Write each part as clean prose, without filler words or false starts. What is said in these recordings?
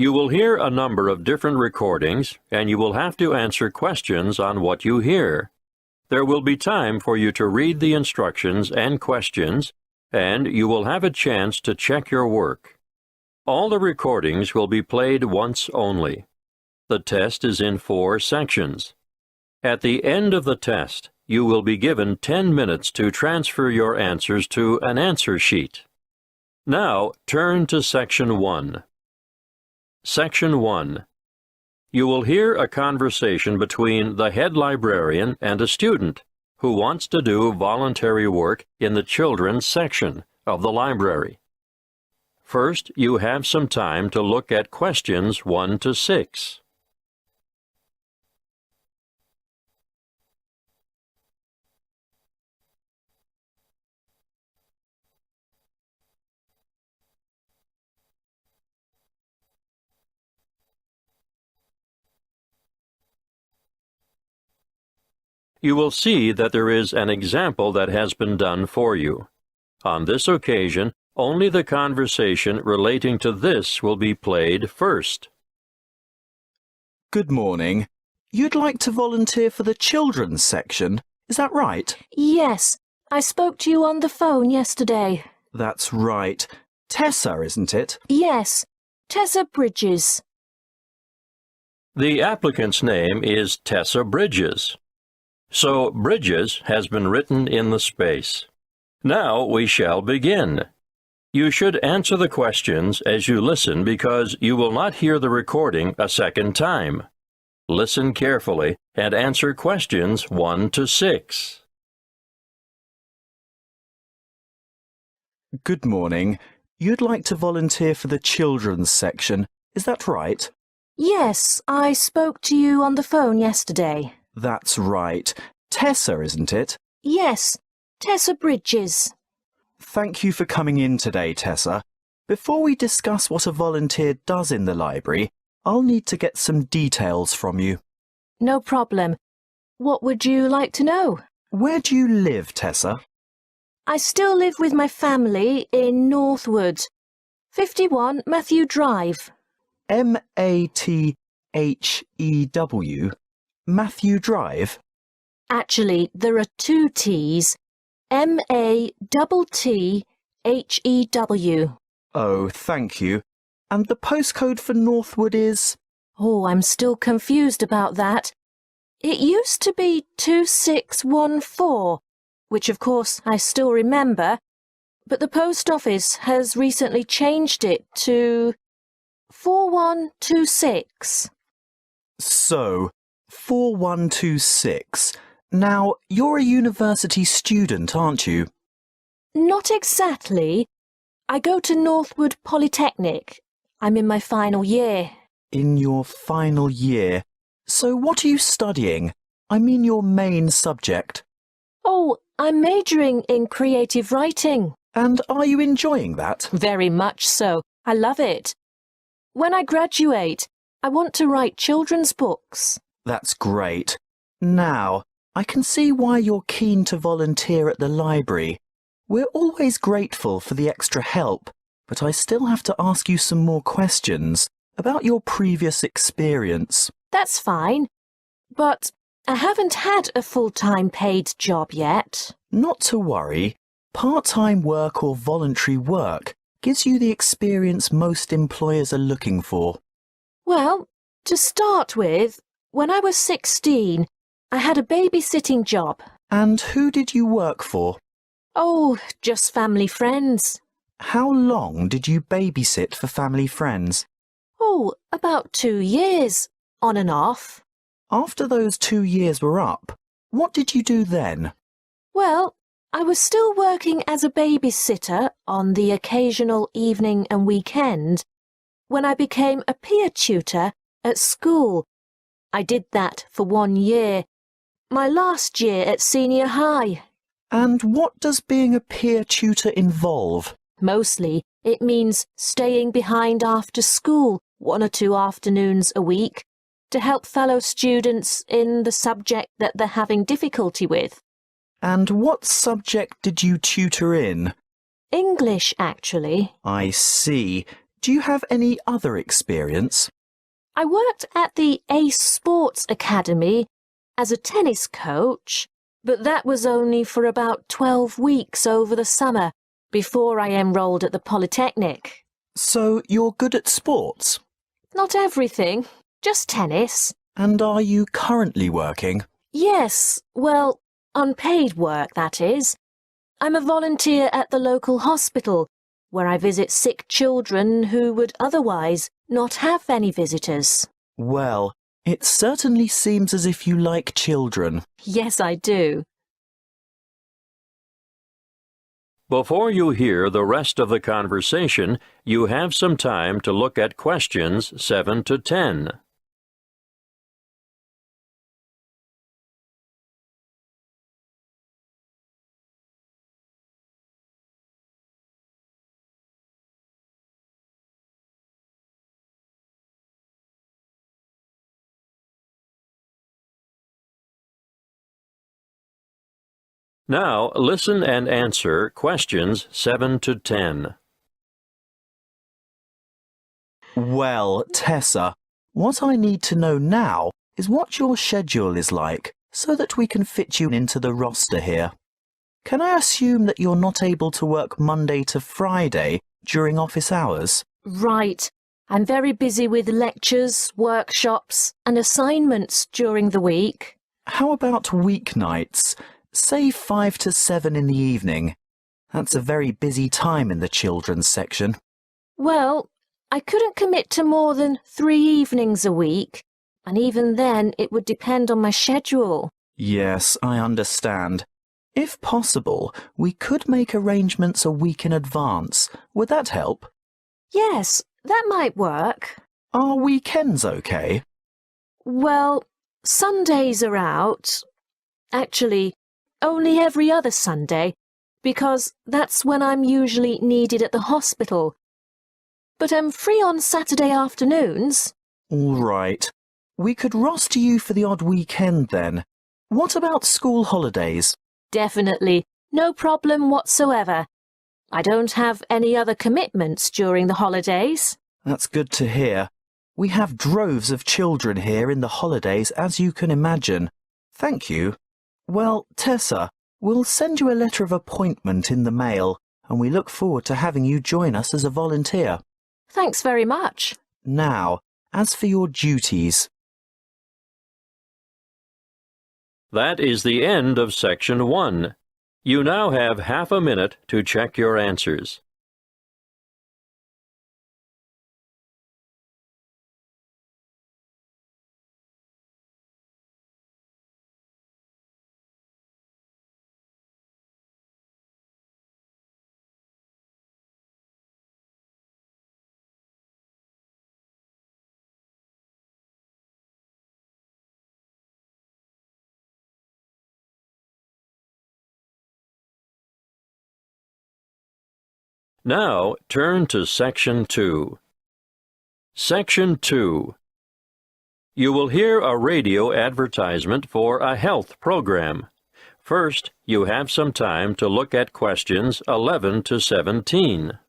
You will hear a number of different recordings, and you will have to answer questions on what you hear. There will be time for you to read the instructions and questions, and you will have a chance to check your work. All the recordings will be played once only. The test is in 4 sections. At the end of the test, you will be given 10 minutes to transfer your answers to an answer sheet. Now, turn to Section 1. Section 1. You will hear a conversation between the head librarian and a student who wants to do voluntary work in the children's section of the library. First, you have some time to look at questions 1 to 6. You will see that there is an example that has been done for you. On this occasion, only the conversation relating to this will be played first. Good morning. You'd like to volunteer for the children's section, is that right? Yes, I spoke to you on the phone yesterday. That's right. Tessa, isn't it? Yes, Tessa Bridges. The applicant's name is Tessa Bridges. So Bridges has been written in the space. Now we shall begin. You should answer the questions as you listen because you will not hear the recording a second time. Listen carefully and answer questions 1 to 6. Good morning. You'd like to volunteer for the children's section, is that right? Yes, I spoke to you on the phone yesterday. That's right. Tessa, isn't it? Yes, Tessa Bridges. Thank you for coming in today, Tessa. Before we discuss what a volunteer does in the library, I'll need to get some details from you. No problem. What would you like to know? Where do you live, Tessa? I still live with my family in Northwood, 51 Matthew Drive. Matthew? Matthew Drive? Actually, there are 2 T's. Mattthew. Oh, thank you. And the postcode for Northwood is? Oh, I'm still confused about that. It used to be 2614, which of course I still remember, but the post office has recently changed it to 4126. So, 4126. Now, you're a university student, aren't you? Not exactly. I go to Northwood Polytechnic. I'm in my final year. In your final year. So what are you studying? I mean your main subject. Oh, I'm majoring in creative writing. And are you enjoying that? Very much so. I love it. When I graduate, I want to write children's books. That's great. Now, I can see why you're keen to volunteer at the library. We're always grateful for the extra help, but I still have to ask you some more questions about your previous experience. That's fine, but I haven't had a full-time paid job yet. Not to worry. Part-time work or voluntary work gives you the experience most employers are looking for. Well, to start with, when I was 16, I had a babysitting job. And who did you work for? Oh, just family friends. How long did you babysit for family friends? Oh, about 2 years, on and off. After those 2 years were up, what did you do then? Well, I was still working as a babysitter on the occasional evening and weekend when I became a peer tutor at school. I did that for 1 year, my last year at senior high. And what does being a peer tutor involve? Mostly, it means staying behind after school 1 or 2 afternoons a week to help fellow students in the subject that they're having difficulty with. And what subject did you tutor in? English, actually. I see. Do you have any other experience? I worked at the Ace Sports Academy as a tennis coach, but that was only for about 12 weeks over the summer before I enrolled at the Polytechnic. So you're good at sports? Not everything, just tennis. And are you currently working? Yes, well, unpaid work, that is. I'm a volunteer at the local hospital, where I visit sick children who would otherwise not have any visitors. Well, it certainly seems as if you like children. Yes, I do. Before you hear the rest of the conversation, you have some time to look at questions 7 to 10. Now, listen and answer questions 7 to 10. Well, Tessa, what I need to know now is what your schedule is like, so that we can fit you into the roster here. Can I assume that you're not able to work Monday to Friday during office hours? Right. I'm very busy with lectures, workshops, and assignments during the week. How about weeknights? Say 5 to 7 in the evening. That's a very busy time in the children's section. Well, I couldn't commit to more than 3 evenings a week, and even then it would depend on my schedule. Yes, I understand. If possible, we could make arrangements a week in advance. Would that help? Yes, that might work. Are weekends okay? Well, Sundays are out. Actually, only every other Sunday, because that's when I'm usually needed at the hospital. But I'm free on Saturday afternoons. All right. We could roster you for the odd weekend then. What about school holidays? Definitely. No problem whatsoever. I don't have any other commitments during the holidays. That's good to hear. We have droves of children here in the holidays, as you can imagine. Thank you. Well, Tessa, we'll send you a letter of appointment in the mail, and we look forward to having you join us as a volunteer. Thanks very much. Now, as for your duties. That is the end of Section 1. You now have half a minute to check your answers. Now, turn to Section 2. Section 2. You will hear a radio advertisement for a health program. First, you have some time to look at questions 11 to 17.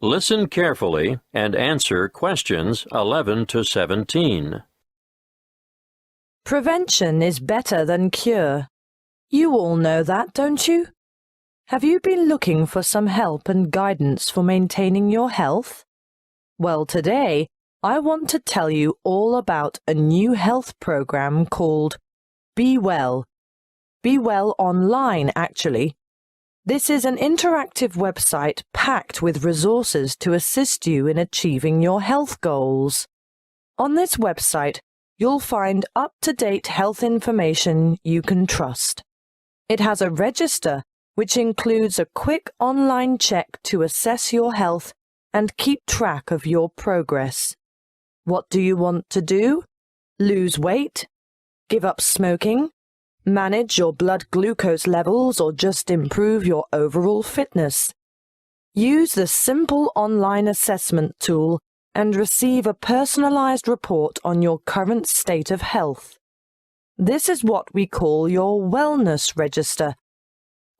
Listen carefully and answer questions 11 to 17. Prevention is better than cure. You all know that, don't you? Have you been looking for some help and guidance for maintaining your health? Well, today, I want to tell you all about a new health program called Be Well. Be Well Online, actually. This is an interactive website packed with resources to assist you in achieving your health goals. On this website, you'll find up-to-date health information you can trust. It has a register, which includes a quick online check to assess your health and keep track of your progress. What do you want to do? Lose weight? Give up smoking? manage your blood glucose levels, or just improve your overall fitness. Use the simple online assessment tool and receive a personalized report on your current state of health. This is what we call your wellness register.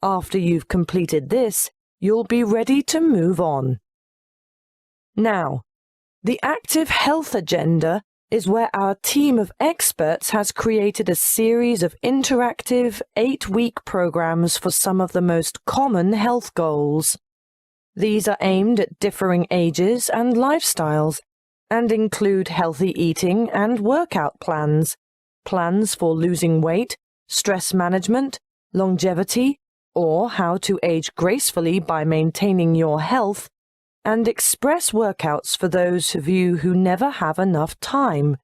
After you've completed this, you'll be ready to move on. Now, the Active Health Agenda is where our team of experts has created a series of interactive 8-week programs for some of the most common health goals. These are aimed at differing ages and lifestyles, and include healthy eating and workout plans, plans for losing weight, stress management, longevity, or how to age gracefully by maintaining your health, and express workouts for those of you who never have enough time.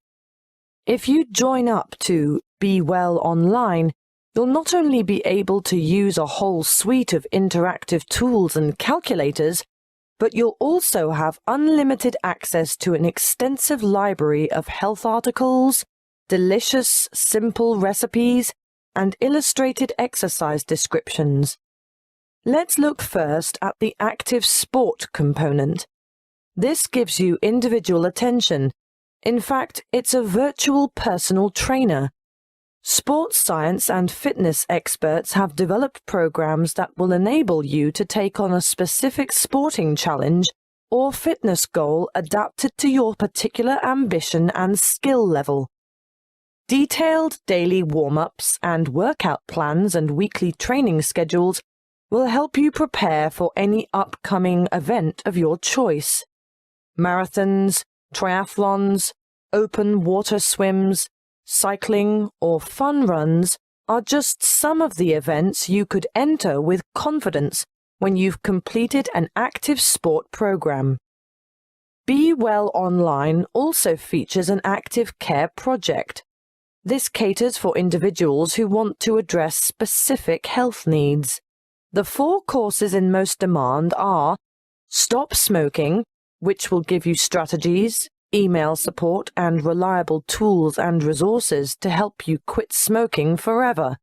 If you join up to Be Well Online, you'll not only be able to use a whole suite of interactive tools and calculators, but you'll also have unlimited access to an extensive library of health articles, delicious, simple recipes, and illustrated exercise descriptions. Let's look first at the active sport component. This gives you individual attention. In fact, it's a virtual personal trainer. Sports science and fitness experts have developed programs that will enable you to take on a specific sporting challenge or fitness goal adapted to your particular ambition and skill level. Detailed daily warm-ups and workout plans and weekly training schedules will help you prepare for any upcoming event of your choice. Marathons, triathlons, open water swims, cycling, or fun runs are just some of the events you could enter with confidence when you've completed an active sport program. Be Well Online also features an active care project. This caters for individuals who want to address specific health needs. The 4 courses in most demand are Stop Smoking, which will give you strategies, email support, and reliable tools and resources to help you quit smoking forever.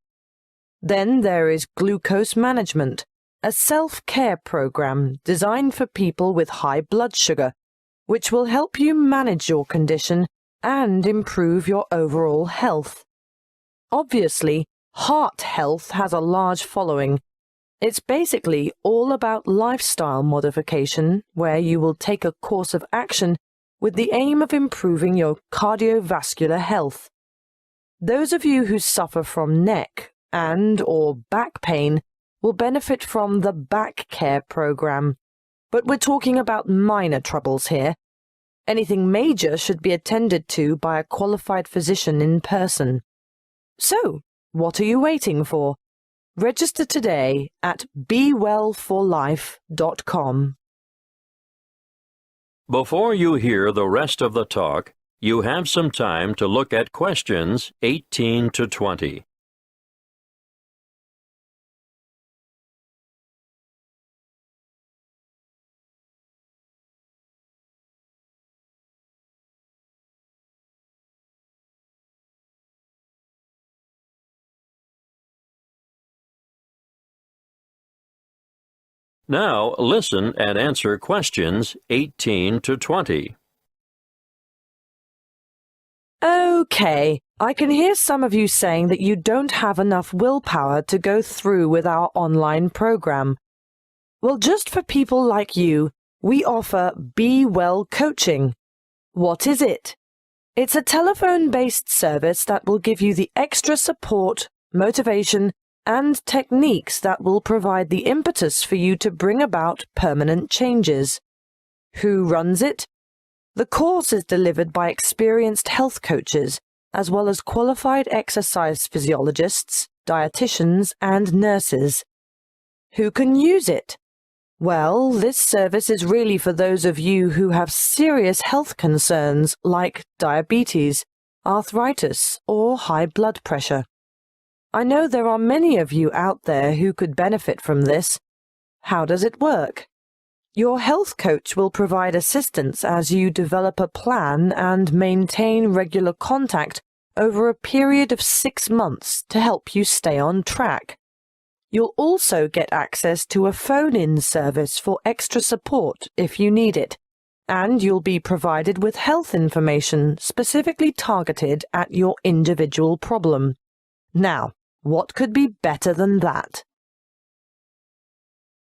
Then there is Glucose Management, a self-care program designed for people with high blood sugar, which will help you manage your condition and improve your overall health. Obviously, heart health has a large following. It's basically all about lifestyle modification, where you will take a course of action with the aim of improving your cardiovascular health. Those of you who suffer from neck and/or back pain will benefit from the Back Care program, but we're talking about minor troubles here. Anything major should be attended to by a qualified physician in person. So, what are you waiting for? Register today at bewellforlife.com. Before you hear the rest of the talk, you have some time to look at questions 18 to 20. Now listen and answer questions 18 to 20. Okay, I can hear some of you saying that you don't have enough willpower to go through with our online program. Well, just for people like you, we offer Be Well Coaching. What is it? It's a telephone-based service that will give you the extra support, motivation, and techniques that will provide the impetus for you to bring about permanent changes. Who runs it? The course is delivered by experienced health coaches, as well as qualified exercise physiologists, dietitians, and nurses. Who can use it? Well, this service is really for those of you who have serious health concerns like diabetes, arthritis, or high blood pressure. I know there are many of you out there who could benefit from this. How does it work? Your health coach will provide assistance as you develop a plan and maintain regular contact over a period of 6 months to help you stay on track. You'll also get access to a phone-in service for extra support if you need it, and you'll be provided with health information specifically targeted at your individual problem. Now, what could be better than that?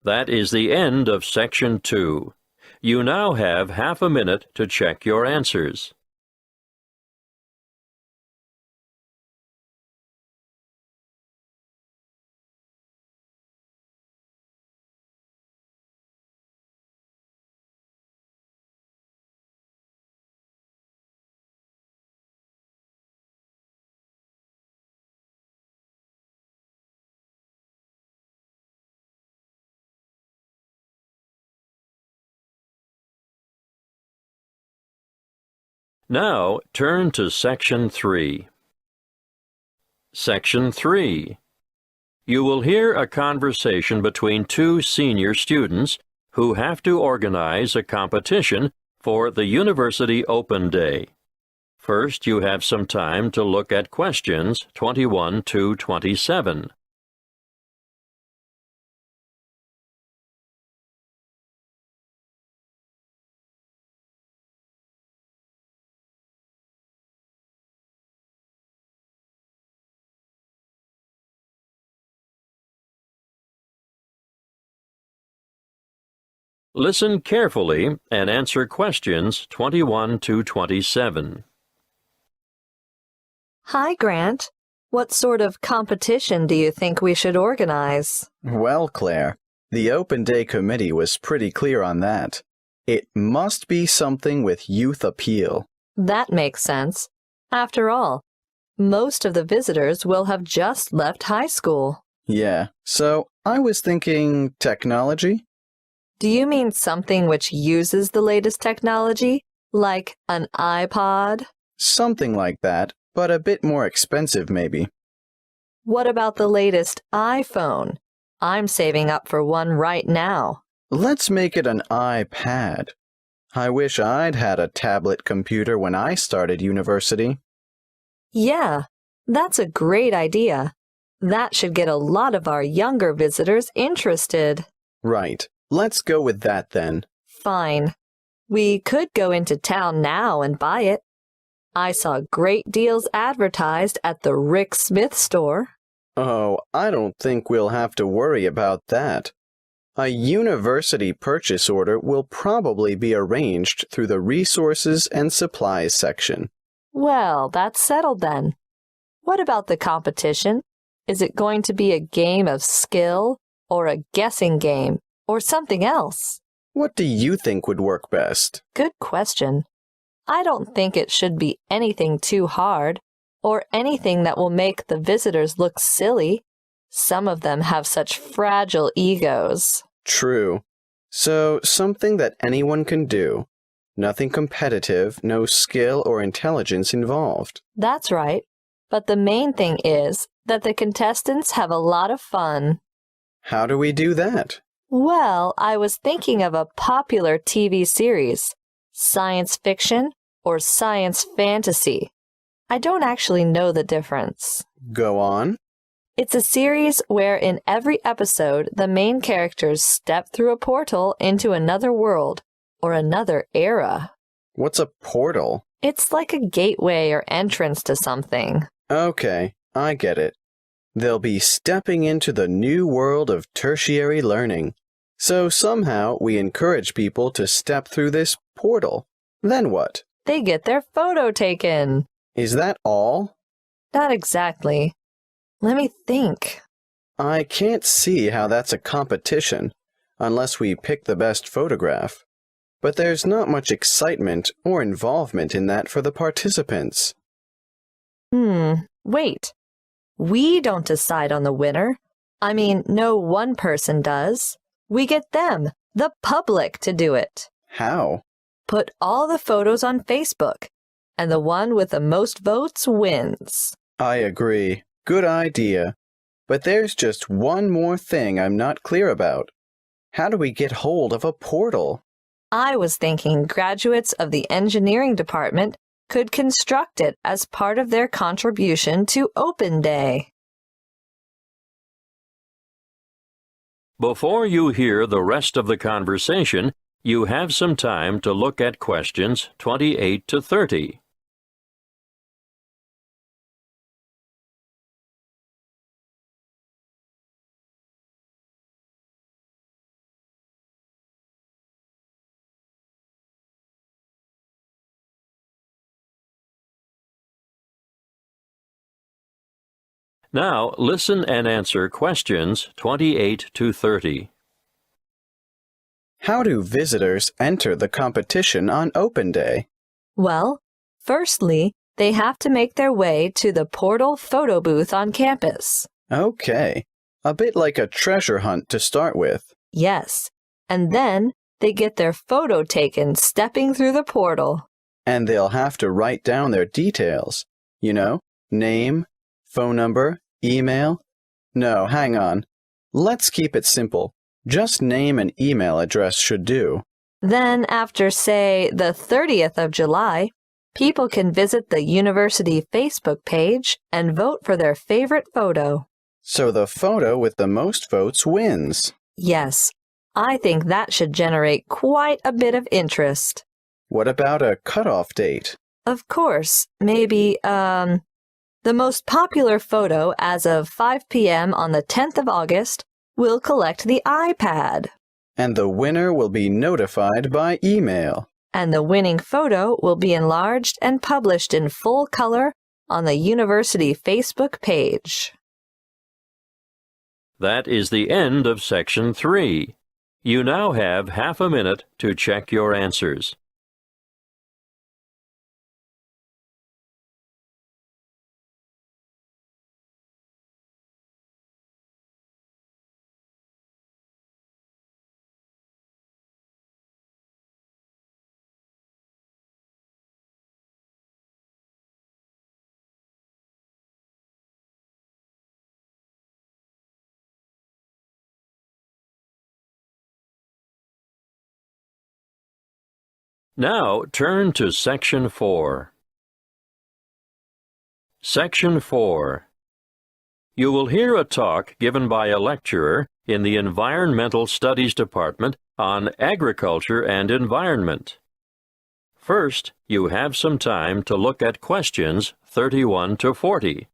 That is the end of Section 2. You now have half a minute to check your answers. Now turn to Section 3. Section 3. You will hear a conversation between two senior students who have to organize a competition for the University Open Day. First, you have some time to look at questions 21 to 27. Listen carefully and answer questions 21 to 27. Hi, Grant. What sort of competition do you think we should organize? Well, Claire, the Open Day Committee was pretty clear on that. It must be something with youth appeal. That makes sense. After all, most of the visitors will have just left high school. Yeah, so I was thinking technology? Do you mean something which uses the latest technology, like an iPod? Something like that, but a bit more expensive maybe. What about the latest iPhone? I'm saving up for one right now. Let's make it an iPad. I wish I'd had a tablet computer when I started university. Yeah, that's a great idea. That should get a lot of our younger visitors interested. Right. Let's go with that then. Fine. We could go into town now and buy it. I saw great deals advertised at the Rick Smith store. Oh, I don't think we'll have to worry about that. A university purchase order will probably be arranged through the Resources and Supplies section. Well, that's settled then. What about the competition? Is it going to be a game of skill or a guessing game? Or something else? What do you think would work best? Good question. I don't think it should be anything too hard, or anything that will make the visitors look silly. Some of them have such fragile egos. True. So, something that anyone can do. Nothing competitive, no skill or intelligence involved. That's right. But the main thing is that the contestants have a lot of fun. How do we do that? Well, I was thinking of a popular TV series, science fiction or science fantasy. I don't actually know the difference. Go on. It's a series where in every episode the main characters step through a portal into another world or another era. What's a portal? It's like a gateway or entrance to something. Okay, I get it. They'll be stepping into the new world of tertiary learning. So somehow we encourage people to step through this portal. Then what? They get their photo taken. Is that all? Not exactly. Let me think. I can't see how that's a competition, unless we pick the best photograph. But there's not much excitement or involvement in that for the participants. Wait. We don't decide on the winner. I mean, no one person does. We get them, the public, to do it. How? Put all the photos on Facebook, and the one with the most votes wins. I agree. Good idea. But there's just one more thing I'm not clear about. How do we get hold of a portal? I was thinking graduates of the engineering department could construct it as part of their contribution to Open Day. Before you hear the rest of the conversation, you have some time to look at questions 28 to 30. Now, listen and answer questions 28 to 30. How do visitors enter the competition on Open Day? Well, firstly, they have to make their way to the portal photo booth on campus. Okay, a bit like a treasure hunt to start with. Yes, and then they get their photo taken stepping through the portal. And they'll have to write down their details. You know, name, phone number, email. No, hang on. Let's keep it simple. Just name and email address should do. Then after, say, the 30th of July, people can visit the university Facebook page and vote for their favorite photo. So the photo with the most votes wins. Yes, I think that should generate quite a bit of interest. What about a cutoff date? Of course, maybe, the most popular photo as of 5 p.m. on the 10th of August will collect the iPad. And the winner will be notified by email. And the winning photo will be enlarged and published in full color on the university Facebook page. That is the end of Section 3. You now have half a minute to check your answers. Now turn to Section 4. Section 4. You will hear a talk given by a lecturer in the Environmental Studies Department on agriculture and environment. First, you have some time to look at questions 31 to 40.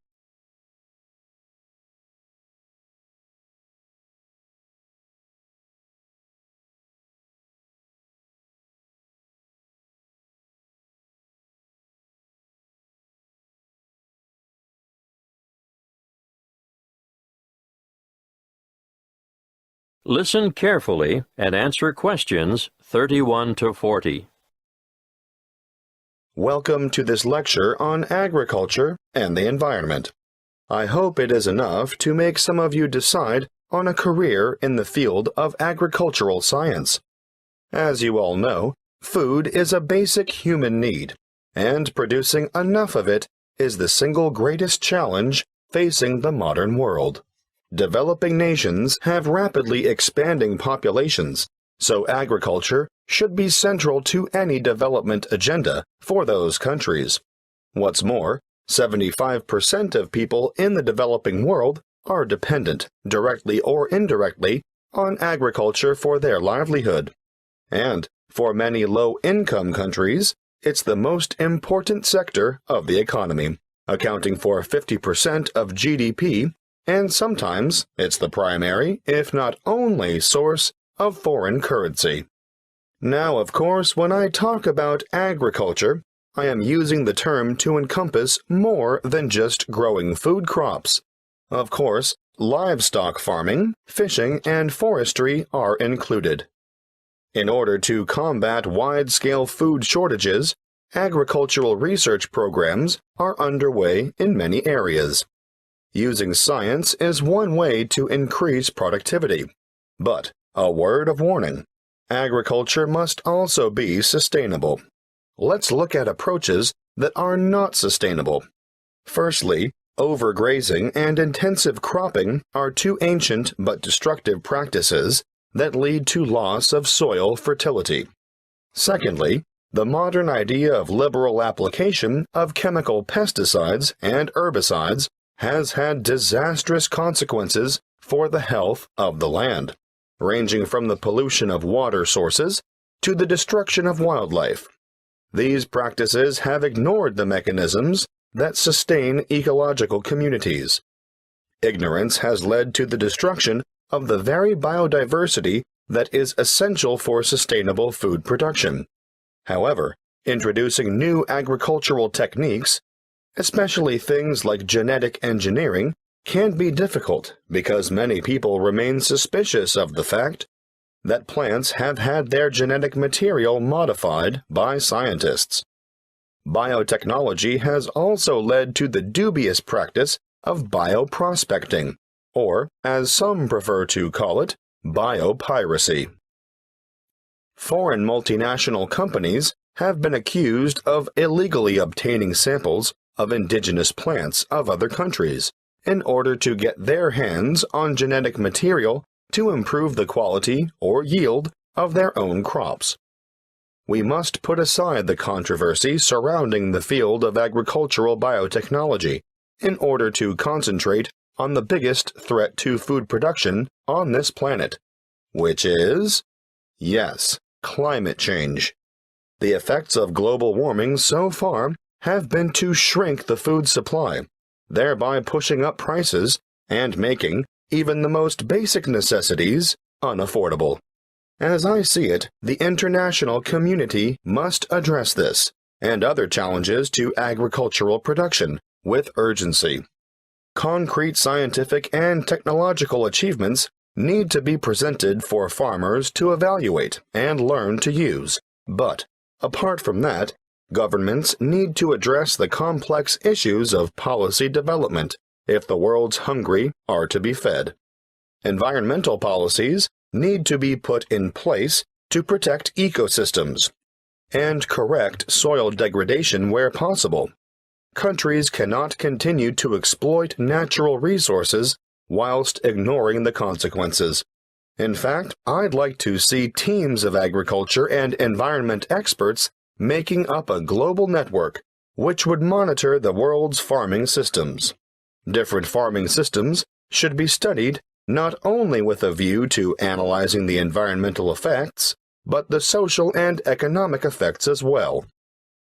Listen carefully and answer questions 31 to 40. Welcome to this lecture on agriculture and the environment. I hope it is enough to make some of you decide on a career in the field of agricultural science. As you all know, food is a basic human need, and producing enough of it is the single greatest challenge facing the modern world. Developing nations have rapidly expanding populations, so agriculture should be central to any development agenda for those countries. What's more, 75% of people in the developing world are dependent, directly or indirectly, on agriculture for their livelihood. And for many low-income countries, it's the most important sector of the economy, accounting for 50% of GDP, and sometimes it's the primary, if not only, source of foreign currency. Now, of course, when I talk about agriculture, I am using the term to encompass more than just growing food crops. Of course, livestock farming, fishing, and forestry are included. In order to combat wide-scale food shortages, agricultural research programs are underway in many areas. Using science is one way to increase productivity. But, a word of warning, agriculture must also be sustainable. Let's look at approaches that are not sustainable. Firstly, overgrazing and intensive cropping are two ancient but destructive practices that lead to loss of soil fertility. Secondly, the modern idea of liberal application of chemical pesticides and herbicides has had disastrous consequences for the health of the land, ranging from the pollution of water sources to the destruction of wildlife. These practices have ignored the mechanisms that sustain ecological communities. Ignorance has led to the destruction of the very biodiversity that is essential for sustainable food production. However, introducing new agricultural techniques, especially things like genetic engineering, can be difficult because many people remain suspicious of the fact that plants have had their genetic material modified by scientists. Biotechnology has also led to the dubious practice of bioprospecting, or, as some prefer to call it, biopiracy. Foreign multinational companies have been accused of illegally obtaining samples of indigenous plants of other countries in order to get their hands on genetic material to improve the quality or yield of their own crops. We must put aside the controversy surrounding the field of agricultural biotechnology in order to concentrate on the biggest threat to food production on this planet, which is, yes, climate change. The effects of global warming so far have been to shrink the food supply, thereby pushing up prices and making even the most basic necessities unaffordable. As I see it, the international community must address this and other challenges to agricultural production with urgency. Concrete scientific and technological achievements need to be presented for farmers to evaluate and learn to use. But, apart from that, governments need to address the complex issues of policy development if the world's hungry are to be fed. Environmental policies need to be put in place to protect ecosystems and correct soil degradation where possible. Countries cannot continue to exploit natural resources whilst ignoring the consequences. In fact, I'd like to see teams of agriculture and environment experts making up a global network which would monitor the world's farming systems. Different farming systems should be studied not only with a view to analyzing the environmental effects, but the social and economic effects as well.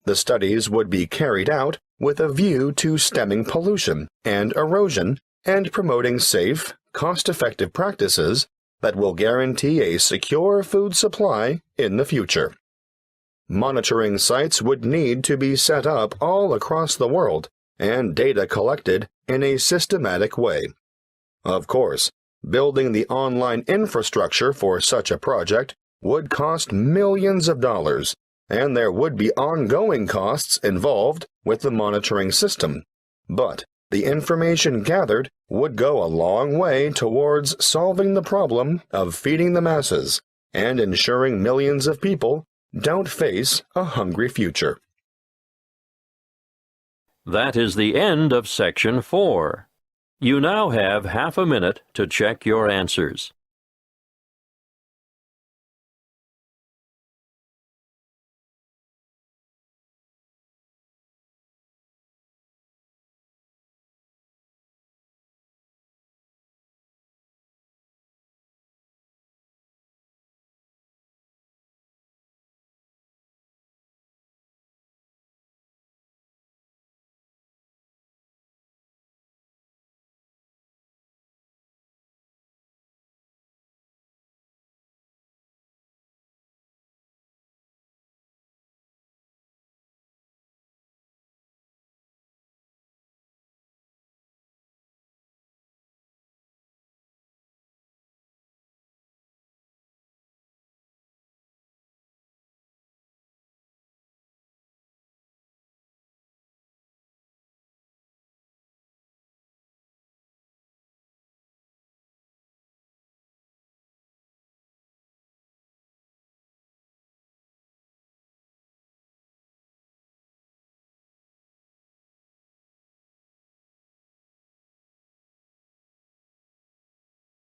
The studies would be carried out with a view to stemming pollution and erosion and promoting safe, cost-effective practices that will guarantee a secure food supply in the future. Monitoring sites would need to be set up all across the world and data collected in a systematic way. Of course, building the online infrastructure for such a project would cost millions of dollars, and there would be ongoing costs involved with the monitoring system. But the information gathered would go a long way towards solving the problem of feeding the masses and ensuring millions of people don't face a hungry future. That is the end of Section 4. You now have half a minute to check your answers.